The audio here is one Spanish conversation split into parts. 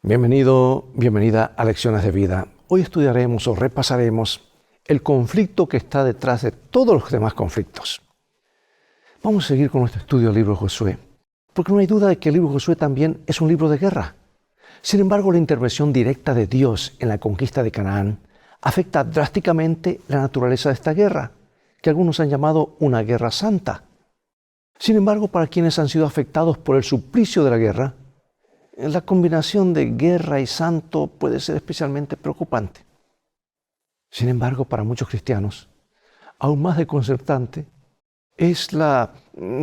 Bienvenido, bienvenida a Lecciones de Vida. Hoy estudiaremos o repasaremos el conflicto que está detrás de todos los demás conflictos. Vamos a seguir con nuestro estudio del libro de Josué, porque no hay duda de que el libro de Josué también es un libro de guerra. Sin embargo, la intervención directa de Dios en la conquista de Canaán afecta drásticamente la naturaleza de esta guerra, que algunos han llamado una guerra santa. Sin embargo, para quienes han sido afectados por el suplicio de la guerra, la combinación de guerra y santo puede ser especialmente preocupante. Sin embargo, para muchos cristianos, aún más desconcertante es la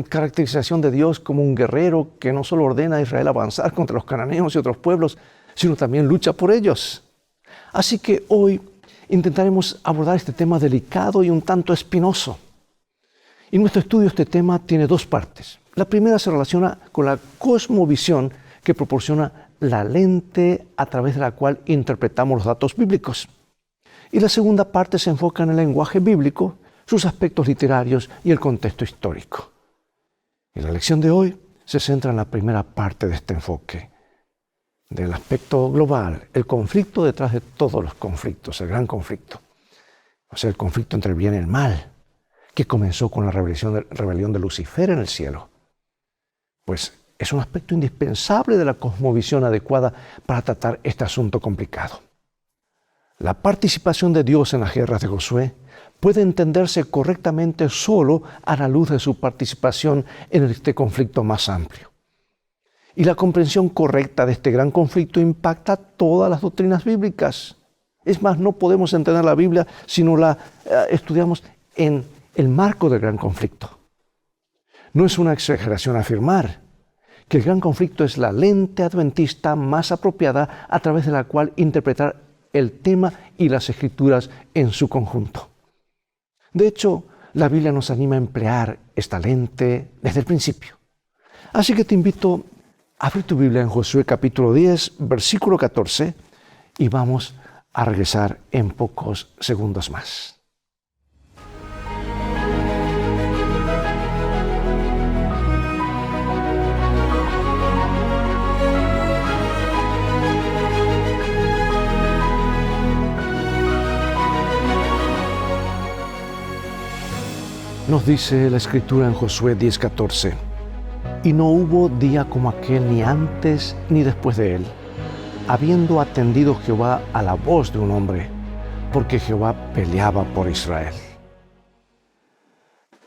caracterización de Dios como un guerrero que no solo ordena a Israel avanzar contra los cananeos y otros pueblos, sino también lucha por ellos. Así que hoy intentaremos abordar este tema delicado y un tanto espinoso. En nuestro estudio este tema tiene dos partes. La primera se relaciona con la cosmovisión que proporciona la lente a través de la cual interpretamos los datos bíblicos. Y la segunda parte se enfoca en el lenguaje bíblico, sus aspectos literarios y el contexto histórico. Y la lección de hoy se centra en la primera parte de este enfoque, del aspecto global, el conflicto detrás de todos los conflictos, el gran conflicto. O sea, el conflicto entre el bien y el mal, que comenzó con la rebelión de Lucifer en el cielo. Pues es un aspecto indispensable de la cosmovisión adecuada para tratar este asunto complicado. La participación de Dios en las guerras de Josué puede entenderse correctamente solo a la luz de su participación en este conflicto más amplio. Y la comprensión correcta de este gran conflicto impacta todas las doctrinas bíblicas. Es más, no podemos entender la Biblia si no la estudiamos en el marco del gran conflicto. No es una exageración afirmar que el gran conflicto es la lente adventista más apropiada a través de la cual interpretar el tema y las escrituras en su conjunto. De hecho, la Biblia nos anima a emplear esta lente desde el principio. Así que te invito a abrir tu Biblia en Josué capítulo 10, versículo 14, y vamos a regresar en pocos segundos más. Nos dice la Escritura en Josué 10:14, y no hubo día como aquel ni antes ni después de él, habiendo atendido Jehová a la voz de un hombre, porque Jehová peleaba por Israel.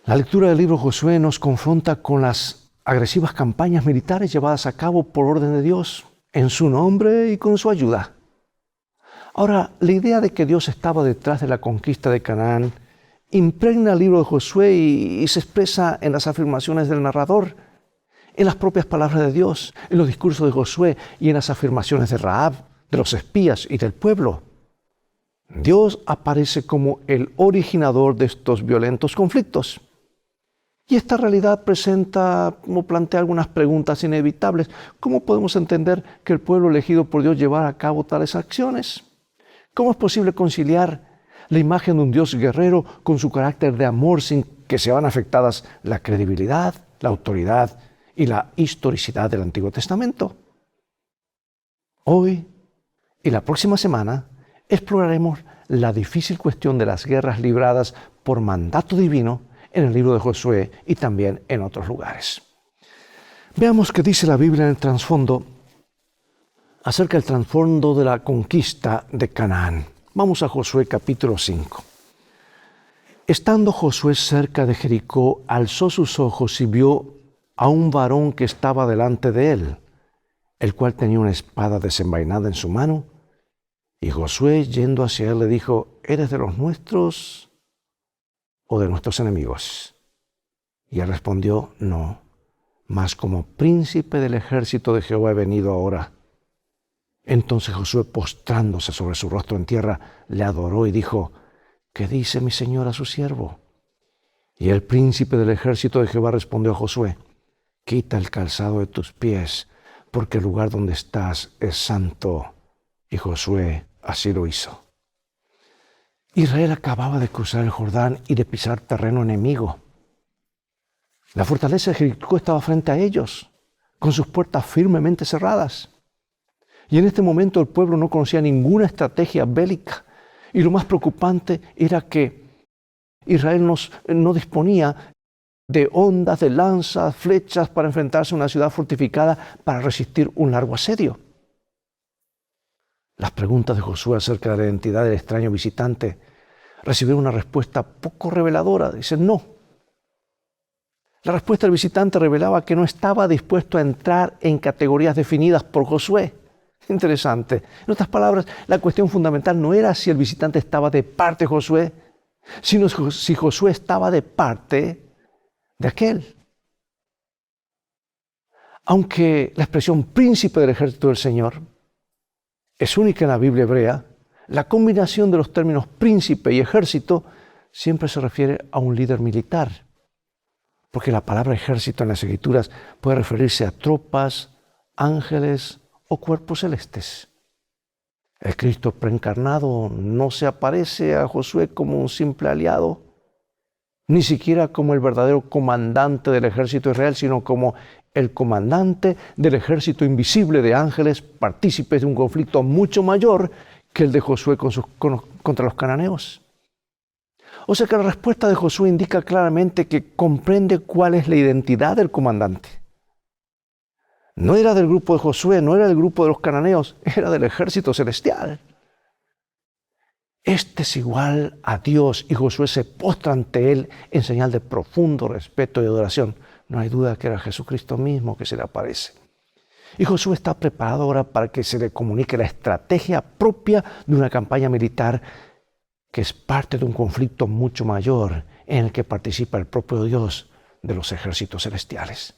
La lectura del libro de Josué nos confronta con las agresivas campañas militares llevadas a cabo por orden de Dios, en su nombre y con su ayuda. Ahora, la idea de que Dios estaba detrás de la conquista de Canaán impregna el libro de Josué y se expresa en las afirmaciones del narrador, en las propias palabras de Dios, en los discursos de Josué y en las afirmaciones de Rahab, de los espías y del pueblo. Dios aparece como el originador de estos violentos conflictos. Y esta realidad presenta o plantea algunas preguntas inevitables. ¿Cómo podemos entender que el pueblo elegido por Dios llevara a cabo tales acciones? ¿Cómo es posible conciliar la imagen de un Dios guerrero con su carácter de amor sin que se vean afectadas la credibilidad, la autoridad y la historicidad del Antiguo Testamento? Hoy y la próxima semana exploraremos la difícil cuestión de las guerras libradas por mandato divino en el libro de Josué y también en otros lugares. Veamos qué dice la Biblia en el trasfondo acerca del trasfondo de la conquista de Canaán. Vamos a Josué capítulo 5. Estando Josué cerca de Jericó, alzó sus ojos y vio a un varón que estaba delante de él, el cual tenía una espada desenvainada en su mano. Y Josué, yendo hacia él, le dijo: ¿Eres de los nuestros o de nuestros enemigos? Y él respondió: No, mas como príncipe del ejército de Jehová he venido ahora. Entonces Josué, postrándose sobre su rostro en tierra, le adoró y dijo: ¿Qué dice mi señor a su siervo? Y el príncipe del ejército de Jehová respondió a Josué: Quita el calzado de tus pies, porque el lugar donde estás es santo. Y Josué así lo hizo. Israel acababa de cruzar el Jordán y de pisar terreno enemigo. La fortaleza de Jericó estaba frente a ellos, con sus puertas firmemente cerradas. Y en este momento el pueblo no conocía ninguna estrategia bélica. Y lo más preocupante era que Israel no disponía de ondas, de lanzas, flechas para enfrentarse a una ciudad fortificada para resistir un largo asedio. Las preguntas de Josué acerca de la identidad del extraño visitante recibieron una respuesta poco reveladora. Dicen no. La respuesta del visitante revelaba que no estaba dispuesto a entrar en categorías definidas por Josué. Interesante. En otras palabras, la cuestión fundamental no era si el visitante estaba de parte de Josué, sino si Josué estaba de parte de aquel. Aunque la expresión príncipe del ejército del Señor es única en la Biblia hebrea, la combinación de los términos príncipe y ejército siempre se refiere a un líder militar, porque la palabra ejército en las Escrituras puede referirse a tropas, ángeles o cuerpos celestes. El Cristo preencarnado no se aparece a Josué como un simple aliado, ni siquiera como el verdadero comandante del ejército de Israel, sino como el comandante del ejército invisible de ángeles, partícipes de un conflicto mucho mayor que el de Josué contra los cananeos. O sea que la respuesta de Josué indica claramente que comprende cuál es la identidad del comandante. No era del grupo de Josué, no era del grupo de los cananeos, era del ejército celestial. Este es igual a Dios y Josué se postra ante él en señal de profundo respeto y adoración. No hay duda que era Jesucristo mismo que se le aparece. Y Josué está preparado ahora para que se le comunique la estrategia propia de una campaña militar que es parte de un conflicto mucho mayor en el que participa el propio Dios de los ejércitos celestiales.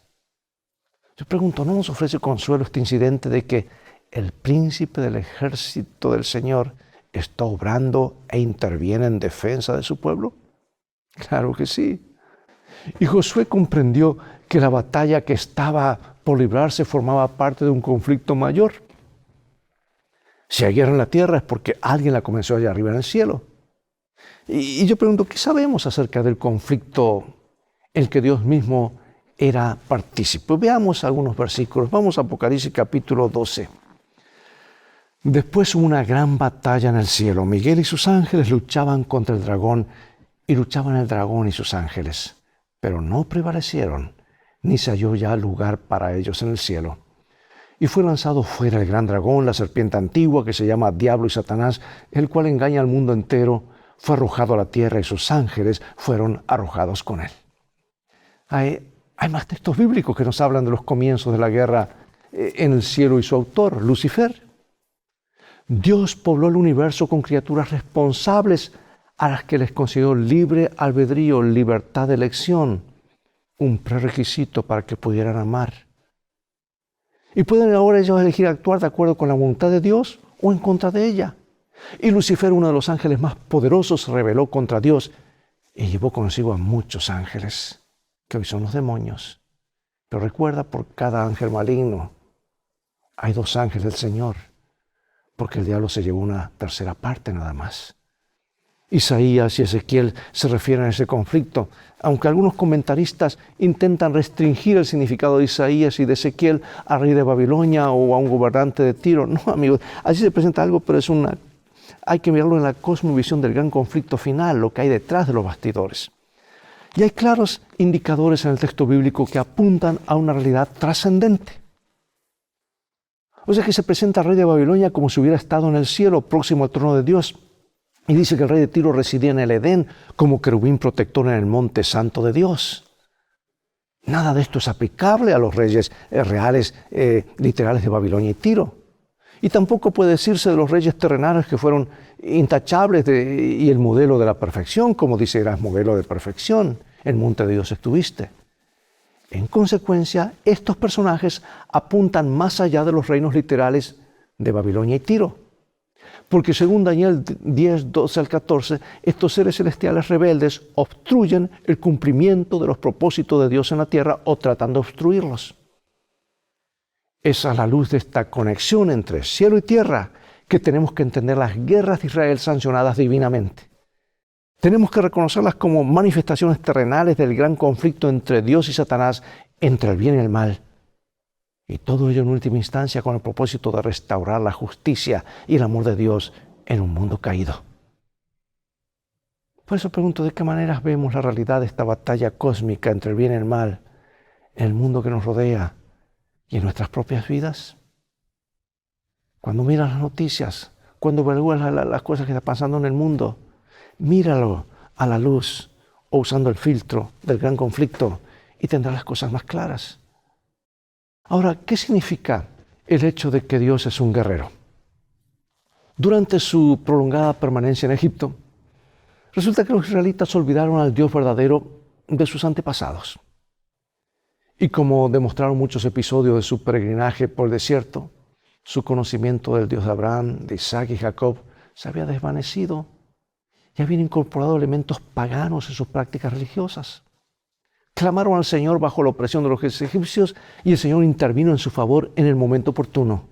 Yo pregunto, ¿no nos ofrece consuelo este incidente de que el príncipe del ejército del Señor está obrando e interviene en defensa de su pueblo? Claro que sí. Y Josué comprendió que la batalla que estaba por librarse formaba parte de un conflicto mayor. Si hay guerra en la tierra es porque alguien la comenzó allá arriba en el cielo. Y yo pregunto, ¿qué sabemos acerca del conflicto en el que Dios mismo era partícipe? Veamos algunos versículos. Vamos a Apocalipsis capítulo 12. Después hubo una gran batalla en el cielo. Miguel y sus ángeles luchaban contra el dragón y luchaban el dragón y sus ángeles, pero no prevalecieron, ni se halló ya lugar para ellos en el cielo. Y fue lanzado fuera el gran dragón, la serpiente antigua que se llama Diablo y Satanás, el cual engaña al mundo entero. Fue arrojado a la tierra y sus ángeles fueron arrojados con él. Hay más textos bíblicos que nos hablan de los comienzos de la guerra en el cielo y su autor, Lucifer. Dios pobló el universo con criaturas responsables a las que les concedió libre albedrío, libertad de elección, un prerequisito para que pudieran amar. Y pueden ahora ellos elegir actuar de acuerdo con la voluntad de Dios o en contra de ella. Y Lucifer, uno de los ángeles más poderosos, se rebeló contra Dios y llevó consigo a muchos ángeles, que hoy son los demonios. Pero recuerda, por cada ángel maligno hay 2 ángeles del Señor, porque el diablo se llevó una tercera parte nada más. Isaías y Ezequiel se refieren a ese conflicto, aunque algunos comentaristas intentan restringir el significado de Isaías y de Ezequiel al rey de Babilonia o a un gobernante de Tiro. No, amigos, así se presenta algo, pero hay que mirarlo en la cosmovisión del gran conflicto final, lo que hay detrás de los bastidores. Y hay claros indicadores en el texto bíblico que apuntan a una realidad trascendente. O sea que se presenta al rey de Babilonia como si hubiera estado en el cielo, próximo al trono de Dios. Y dice que el rey de Tiro residía en el Edén como querubín protector en el monte santo de Dios. Nada de esto es aplicable a los reyes reales, literales de Babilonia y Tiro. Y tampoco puede decirse de los reyes terrenales que fueron intachables y el modelo de la perfección, como dice, eras modelo de perfección, el monte de Dios estuviste. En consecuencia, estos personajes apuntan más allá de los reinos literales de Babilonia y Tiro. Porque según Daniel 10, 12 al 14, estos seres celestiales rebeldes obstruyen el cumplimiento de los propósitos de Dios en la tierra o tratan de obstruirlos. Es a la luz de esta conexión entre cielo y tierra que tenemos que entender las guerras de Israel sancionadas divinamente. Tenemos que reconocerlas como manifestaciones terrenales del gran conflicto entre Dios y Satanás, entre el bien y el mal. Y todo ello en última instancia con el propósito de restaurar la justicia y el amor de Dios en un mundo caído. Por eso pregunto, ¿de qué maneras vemos la realidad de esta batalla cósmica entre el bien y el mal en el mundo que nos rodea y en nuestras propias vidas? Cuando miras las noticias, cuando evalúas las cosas que están pasando en el mundo, míralo a la luz o usando el filtro del gran conflicto y tendrás las cosas más claras. Ahora, ¿qué significa el hecho de que Dios es un guerrero? Durante su prolongada permanencia en Egipto, resulta que los israelitas olvidaron al Dios verdadero de sus antepasados. Y como demostraron muchos episodios de su peregrinaje por el desierto, su conocimiento del Dios de Abraham, de Isaac y Jacob se había desvanecido y habían incorporado elementos paganos en sus prácticas religiosas. Clamaron al Señor bajo la opresión de los egipcios y el Señor intervino en su favor en el momento oportuno.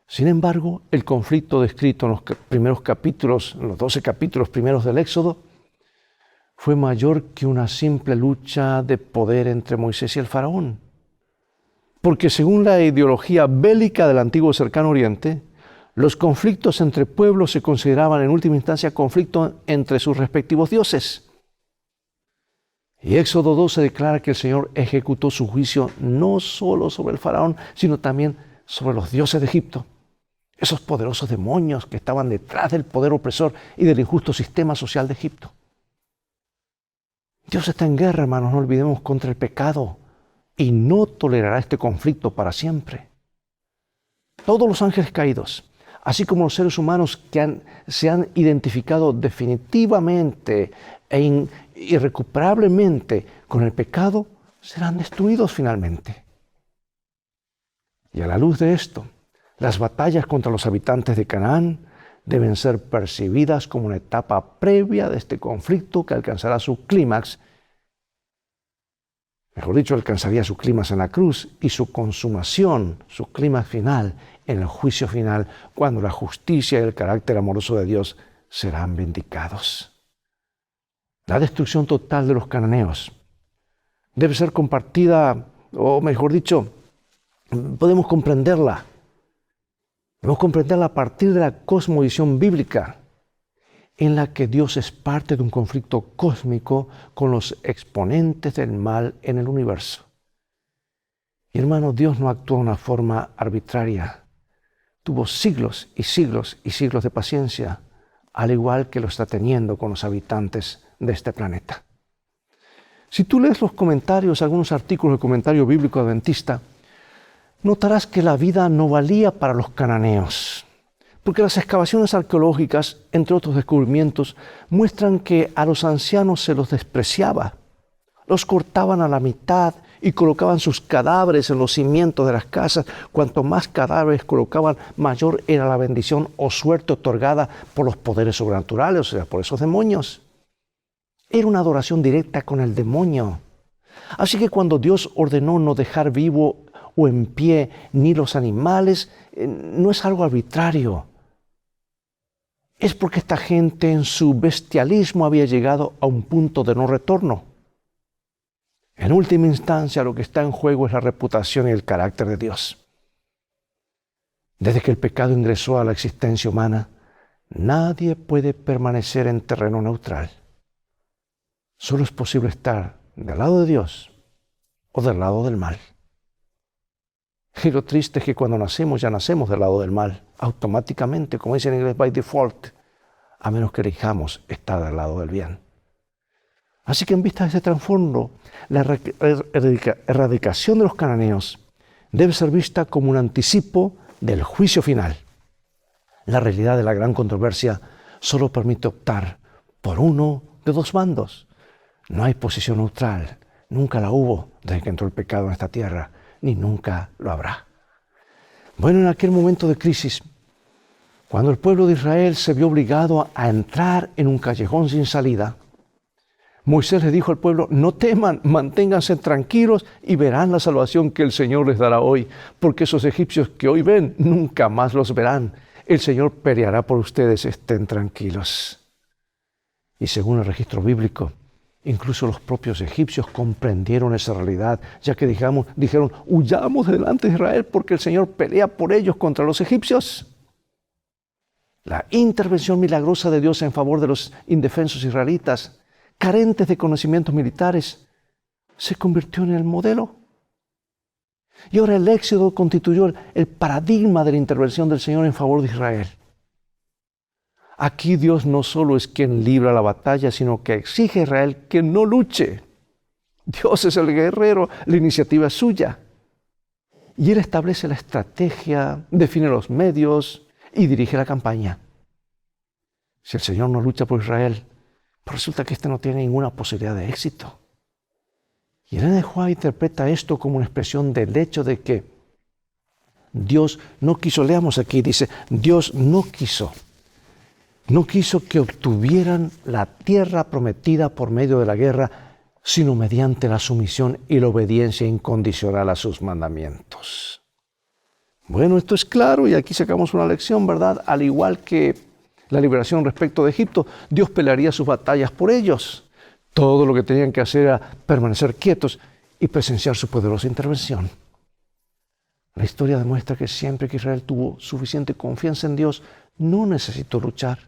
Sin embargo, el conflicto descrito en los primeros capítulos, en los 12 capítulos primeros del Éxodo, fue mayor que una simple lucha de poder entre Moisés y el faraón. Porque según la ideología bélica del antiguo cercano oriente, los conflictos entre pueblos se consideraban en última instancia conflictos entre sus respectivos dioses. Y Éxodo 12 declara que el Señor ejecutó su juicio no solo sobre el faraón, sino también sobre los dioses de Egipto. Esos poderosos demonios que estaban detrás del poder opresor y del injusto sistema social de Egipto. Dios está en guerra, hermanos, no olvidemos, contra el pecado y no tolerará este conflicto para siempre. Todos los ángeles caídos, así como los seres humanos que se han identificado definitivamente e irrecuperablemente con el pecado, serán destruidos finalmente. Y a la luz de esto, las batallas contra los habitantes de Canaán deben ser percibidas como una etapa previa de este conflicto que alcanzará su clímax. Mejor dicho, alcanzaría su clímax en la cruz y su consumación, su clímax final, en el juicio final, cuando la justicia y el carácter amoroso de Dios serán vindicados. La destrucción total de los cananeos debe ser compartida, o mejor dicho, podemos comprenderla. Debemos comprenderla a partir de la cosmovisión bíblica, en la que Dios es parte de un conflicto cósmico con los exponentes del mal en el universo. Y hermanos, Dios no actuó de una forma arbitraria. Tuvo siglos y siglos y siglos de paciencia, al igual que lo está teniendo con los habitantes de este planeta. Si tú lees los comentarios, algunos artículos del comentario bíblico adventista, notarás que la vida no valía para los cananeos, porque las excavaciones arqueológicas, entre otros descubrimientos, muestran que a los ancianos se los despreciaba, los cortaban a la mitad y colocaban sus cadáveres en los cimientos de las casas. Cuanto más cadáveres colocaban, mayor era la bendición o suerte otorgada por los poderes sobrenaturales, o sea, por esos demonios. Era una adoración directa con el demonio. Así que cuando Dios ordenó no dejar vivo o en pie ni los animales, no es algo arbitrario. Es porque esta gente en su bestialismo había llegado a un punto de no retorno. En última instancia, lo que está en juego es la reputación y el carácter de Dios. Desde que el pecado ingresó a la existencia humana, nadie puede permanecer en terreno neutral. Solo es posible estar del lado de Dios o del lado del mal. Y lo triste es que cuando nacemos, ya nacemos del lado del mal, automáticamente, como dice en inglés, by default, a menos que elijamos estar del lado del bien. Así que en vista de ese trasfondo, la erradicación de los cananeos debe ser vista como un anticipo del juicio final. La realidad de la gran controversia solo permite optar por uno de dos bandos. No hay posición neutral, nunca la hubo desde que entró el pecado en esta tierra, ni nunca lo habrá. Bueno, en aquel momento de crisis, cuando el pueblo de Israel se vio obligado a entrar en un callejón sin salida, Moisés le dijo al pueblo: no teman, manténganse tranquilos y verán la salvación que el Señor les dará hoy, porque esos egipcios que hoy ven, nunca más los verán. El Señor peleará por ustedes, estén tranquilos. Y según el registro bíblico, Incluso los propios egipcios comprendieron esa realidad, ya que dijeron, huyamos delante de Israel porque el Señor pelea por ellos contra los egipcios. La intervención milagrosa de Dios en favor de los indefensos israelitas, carentes de conocimientos militares, se convirtió en el modelo. Y ahora el Éxodo constituyó el paradigma de la intervención del Señor en favor de Israel. Aquí Dios no solo es quien libra la batalla, sino que exige a Israel que no luche. Dios es el guerrero, la iniciativa es suya. Y Él establece la estrategia, define los medios y dirige la campaña. Si el Señor no lucha por Israel, pues resulta que éste no tiene ninguna posibilidad de éxito. Y Elena de White interpreta esto como una expresión del hecho de que Dios no quiso, leamos aquí, dice, Dios no quiso que obtuvieran la tierra prometida por medio de la guerra, sino mediante la sumisión y la obediencia incondicional a sus mandamientos. Bueno, esto es claro y aquí sacamos una lección, ¿verdad? Al igual que la liberación respecto de Egipto, Dios pelearía sus batallas por ellos. Todo lo que tenían que hacer era permanecer quietos y presenciar su poderosa intervención. La historia demuestra que siempre que Israel tuvo suficiente confianza en Dios, no necesitó luchar.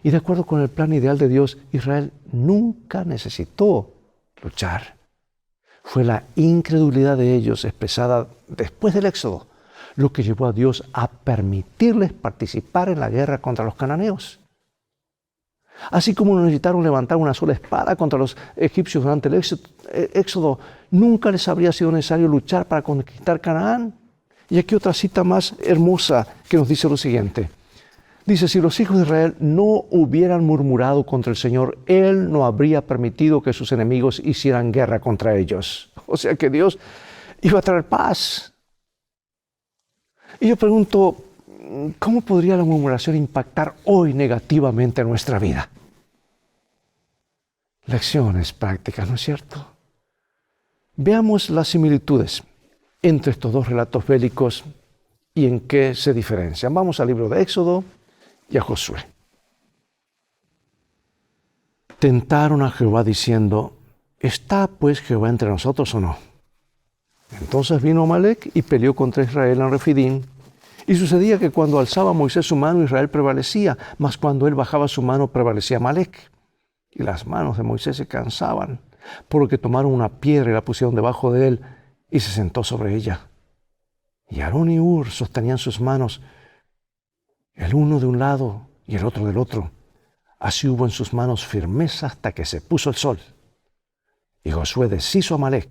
Y de acuerdo con el plan ideal de Dios, Israel nunca necesitó luchar. Fue la incredulidad de ellos expresada después del Éxodo lo que llevó a Dios a permitirles participar en la guerra contra los cananeos. Así como no necesitaron levantar una sola espada contra los egipcios durante el Éxodo, nunca les habría sido necesario luchar para conquistar Canaán. Y aquí otra cita más hermosa que nos dice lo siguiente. Dice, si los hijos de Israel no hubieran murmurado contra el Señor, Él no habría permitido que sus enemigos hicieran guerra contra ellos. O sea que Dios iba a traer paz. Y yo pregunto, ¿cómo podría la murmuración impactar hoy negativamente en nuestra vida? Lecciones prácticas, ¿no es cierto? Veamos las similitudes entre estos dos relatos bélicos y en qué se diferencian. Vamos al libro de Éxodo y a Josué. Tentaron a Jehová diciendo, ¿está pues Jehová entre nosotros o no? Entonces vino Amalec y peleó contra Israel en Refidim. Y sucedía que cuando alzaba Moisés su mano, Israel prevalecía, mas cuando él bajaba su mano, prevalecía Amalec. Y las manos de Moisés se cansaban, por lo que tomaron una piedra y la pusieron debajo de él, y se sentó sobre ella. Y Aarón y Hur sostenían sus manos, el uno de un lado y el otro del otro. Así hubo en sus manos firmeza hasta que se puso el sol. Y Josué deshizo a Amalec,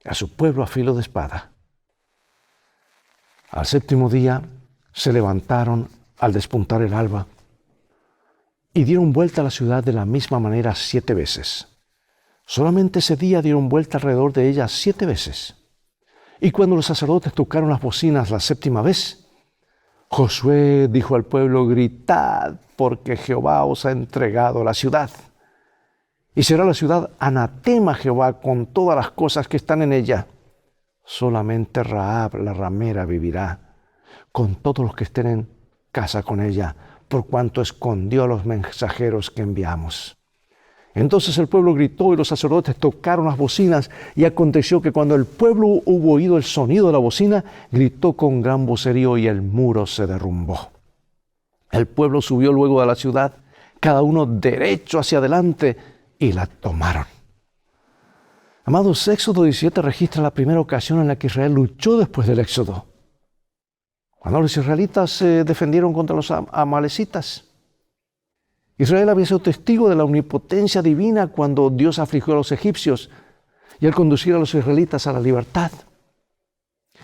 a su pueblo a filo de espada. Al séptimo día se levantaron al despuntar el alba y dieron vuelta a la ciudad de la misma manera 7 veces. Solamente ese día dieron vuelta alrededor de ella 7 veces. Y cuando los sacerdotes tocaron las bocinas la 7ª vez, Josué dijo al pueblo, gritad, porque Jehová os ha entregado la ciudad. Y será la ciudad anatema a Jehová con todas las cosas que están en ella. Solamente Rahab, la ramera, vivirá, con todos los que estén en casa con ella, por cuanto escondió a los mensajeros que enviamos. Entonces el pueblo gritó y los sacerdotes tocaron las bocinas, y aconteció que cuando el pueblo hubo oído el sonido de la bocina, gritó con gran vocerío y el muro se derrumbó. El pueblo subió luego de la ciudad, cada uno derecho hacia adelante, y la tomaron. Amados, Éxodo 17 registra la primera ocasión en la que Israel luchó después del Éxodo. Cuando los israelitas se defendieron contra los amalecitas. Israel había sido testigo de la omnipotencia divina cuando Dios afligió a los egipcios y al conducir a los israelitas a la libertad.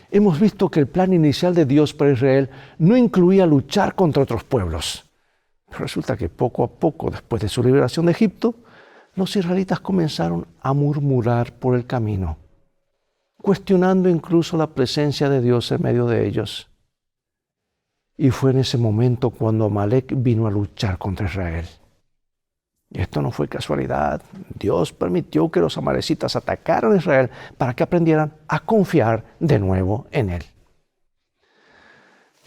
Hemos visto que el plan inicial de Dios para Israel no incluía luchar contra otros pueblos. Pero resulta que poco a poco, después de su liberación de Egipto, los israelitas comenzaron a murmurar por el camino, cuestionando incluso la presencia de Dios en medio de ellos. Y fue en ese momento cuando Amalec vino a luchar contra Israel. Y esto no fue casualidad. Dios permitió que los amalecitas atacaran a Israel para que aprendieran a confiar de nuevo en Él.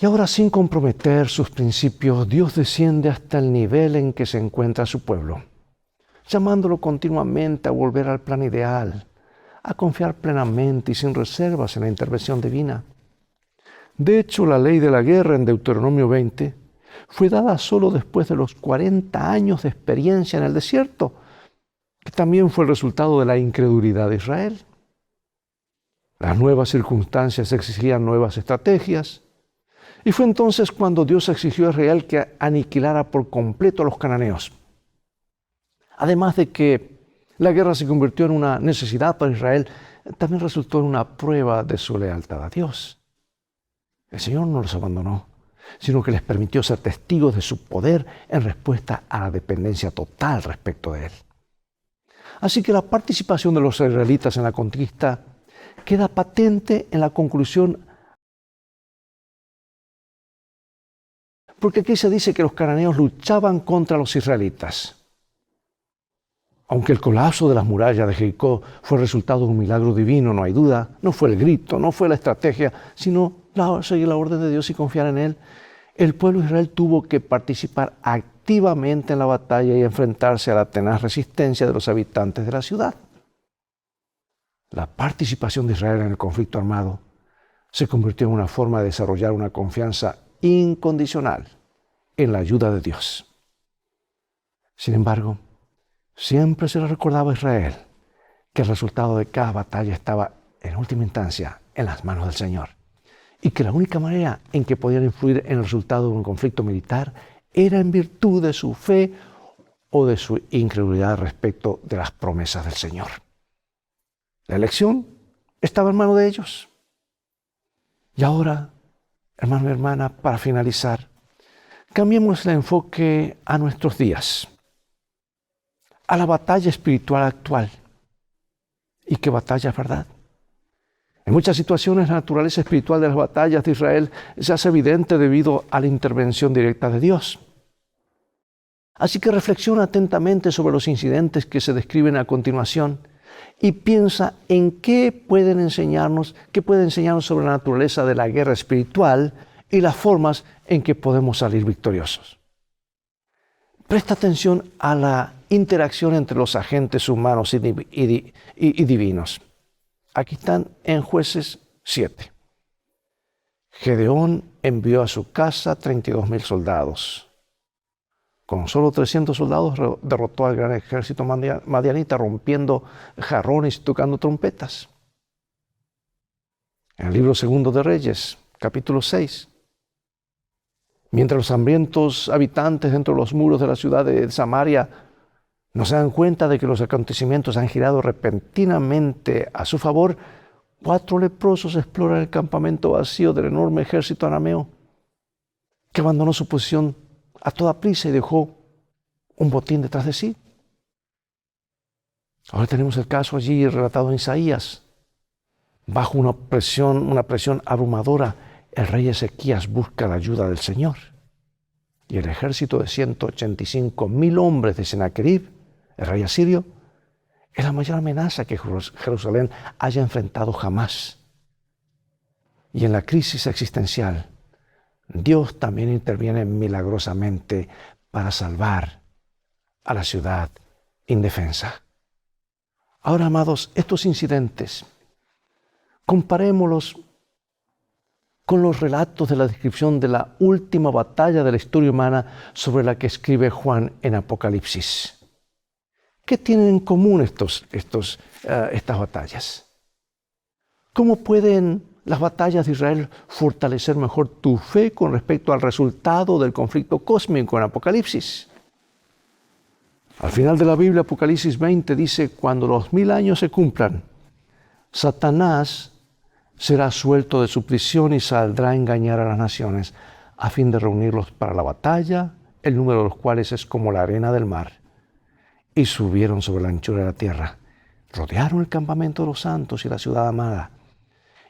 Y ahora, sin comprometer sus principios, Dios desciende hasta el nivel en que se encuentra su pueblo. llamándolo continuamente a volver al plan ideal, a confiar plenamente y sin reservas en la intervención divina. De hecho, la ley de la guerra en Deuteronomio 20 fue dada solo después de los 40 años de experiencia en el desierto, que también fue el resultado de la incredulidad de Israel. Las nuevas circunstancias exigían nuevas estrategias, y fue entonces cuando Dios exigió a Israel que aniquilara por completo a los cananeos. Además de que la guerra se convirtió en una necesidad para Israel, también resultó en una prueba de su lealtad a Dios. El Señor no los abandonó, sino que les permitió ser testigos de su poder en respuesta a la dependencia total respecto de Él. Así que la participación de los israelitas en la conquista queda patente en la conclusión, porque aquí se dice que los cananeos luchaban contra los israelitas. Aunque el colapso de las murallas de Jericó fue resultado de un milagro divino, no hay duda, no fue el grito, no fue la estrategia, sino seguir la orden de Dios y confiar en Él. El pueblo de Israel tuvo que participar activamente en la batalla y enfrentarse a la tenaz resistencia de los habitantes de la ciudad. La participación de Israel en el conflicto armado se convirtió en una forma de desarrollar una confianza incondicional en la ayuda de Dios. Sin embargo, siempre se le recordaba a Israel que el resultado de cada batalla estaba, en última instancia, en las manos del Señor, y que la única manera en que podían influir en el resultado de un conflicto militar era en virtud de su fe o de su incredulidad respecto de las promesas del Señor. La elección estaba en manos de ellos. Y ahora, hermano y hermana, para finalizar, cambiemos el enfoque a nuestros días, a la batalla espiritual actual. ¿Y qué batalla es verdad? En muchas situaciones la naturaleza espiritual de las batallas de Israel se hace evidente debido a la intervención directa de Dios. Así que reflexiona atentamente sobre los incidentes que se describen a continuación y piensa en qué puede enseñarnos sobre la naturaleza de la guerra espiritual y las formas en que podemos salir victoriosos. Presta atención a la interacción entre los agentes humanos y divinos. Aquí están en Jueces 7. Gedeón envió a su casa 32,000 soldados. Con solo 300 soldados derrotó al gran ejército madianita, rompiendo jarrones y tocando trompetas. En el libro segundo de Reyes, capítulo 6. Mientras los hambrientos habitantes dentro de los muros de la ciudad de Samaria no se dan cuenta de que los acontecimientos han girado repentinamente a su favor, 4 leprosos exploran el campamento vacío del enorme ejército arameo, que abandonó su posición a toda prisa y dejó un botín detrás de sí. Ahora tenemos el caso allí relatado en Isaías. Bajo una presión abrumadora, el rey Ezequías busca la ayuda del Señor. Y el ejército de 185,000 hombres de Sennacherib, el rey asirio, es la mayor amenaza que Jerusalén haya enfrentado jamás. Y en la crisis existencial, Dios también interviene milagrosamente para salvar a la ciudad indefensa. Ahora, amados, estos incidentes, comparémoslos con los relatos de la descripción de la última batalla de la historia humana sobre la que escribe Juan en Apocalipsis. ¿Qué tienen en común estas batallas? ¿Cómo pueden las batallas de Israel fortalecer mejor tu fe con respecto al resultado del conflicto cósmico en Apocalipsis? Al final de la Biblia, Apocalipsis 20 dice: cuando los 1000 años se cumplan, Satanás será suelto de su prisión y saldrá a engañar a las naciones a fin de reunirlos para la batalla, el número de los cuales es como la arena del mar. Y subieron sobre la anchura de la tierra, rodearon el campamento de los santos y la ciudad amada,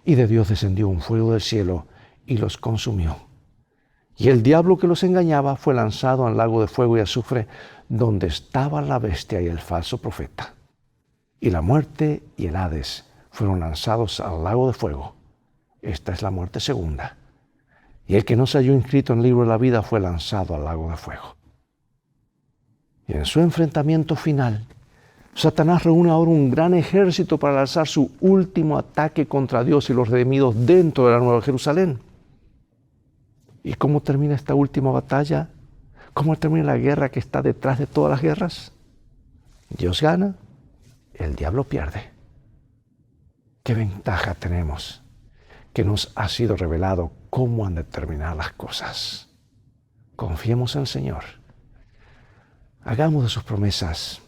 y de Dios descendió un fuego del cielo y los consumió. Y el diablo que los engañaba fue lanzado al lago de fuego y azufre, donde estaba la bestia y el falso profeta. Y la muerte y el Hades fueron lanzados al lago de fuego. Esta es la muerte segunda. Y el que no se halló inscrito en el libro de la vida fue lanzado al lago de fuego. Y en su enfrentamiento final, Satanás reúne ahora un gran ejército para lanzar su último ataque contra Dios y los redimidos dentro de la Nueva Jerusalén. ¿Y cómo termina esta última batalla? ¿Cómo termina la guerra que está detrás de todas las guerras? Dios gana, el diablo pierde. ¿Qué ventaja tenemos? Que nos ha sido revelado cómo han de terminar las cosas. Confiemos en el Señor. Hagamos de sus promesas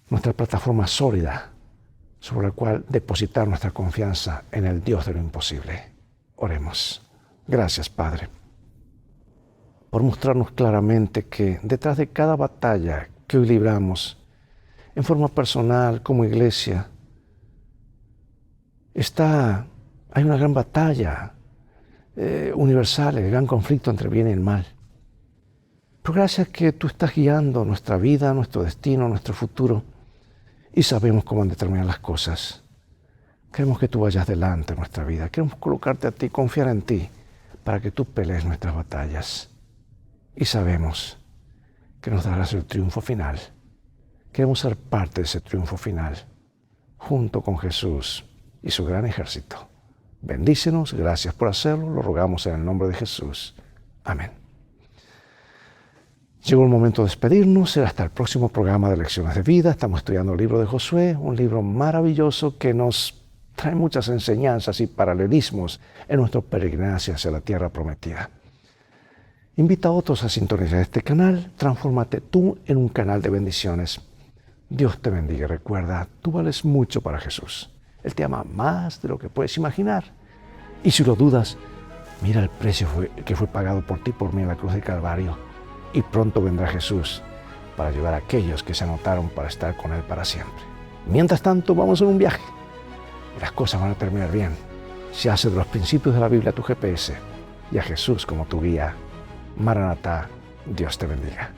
nuestra plataforma sólida sobre la cual depositar nuestra confianza en el Dios de lo imposible. Oremos. Gracias, Padre, por mostrarnos claramente que detrás de cada batalla que hoy libramos, en forma personal, como iglesia, hay una gran batalla universal, el gran conflicto entre el bien y el mal. Pero gracias que tú estás guiando nuestra vida, nuestro destino, nuestro futuro, y sabemos cómo han de terminar las cosas. Queremos que tú vayas delante en nuestra vida. Queremos colocarte a ti, confiar en ti, para que tú pelees nuestras batallas. Y sabemos que nos darás el triunfo final. Queremos ser parte de ese triunfo final, junto con Jesús y su gran ejército. Bendícenos, gracias por hacerlo, lo rogamos en el nombre de Jesús. Amén. Llegó el momento de despedirnos, será hasta el próximo programa de Lecciones de Vida. Estamos estudiando el libro de Josué, un libro maravilloso que nos trae muchas enseñanzas y paralelismos en nuestro peregrinaje hacia la tierra prometida. Invita a otros a sintonizar este canal, transfórmate tú en un canal de bendiciones. Dios te bendiga y recuerda, tú vales mucho para Jesús. Él te ama más de lo que puedes imaginar. Y si lo dudas, mira el precio que fue pagado por ti y por mí en la cruz del Calvario. Y pronto vendrá Jesús para ayudar a aquellos que se anotaron para estar con Él para siempre. Mientras tanto, vamos en un viaje. Y las cosas van a terminar bien si haces de los principios de la Biblia tu GPS y a Jesús como tu guía. Maranatá, Dios te bendiga.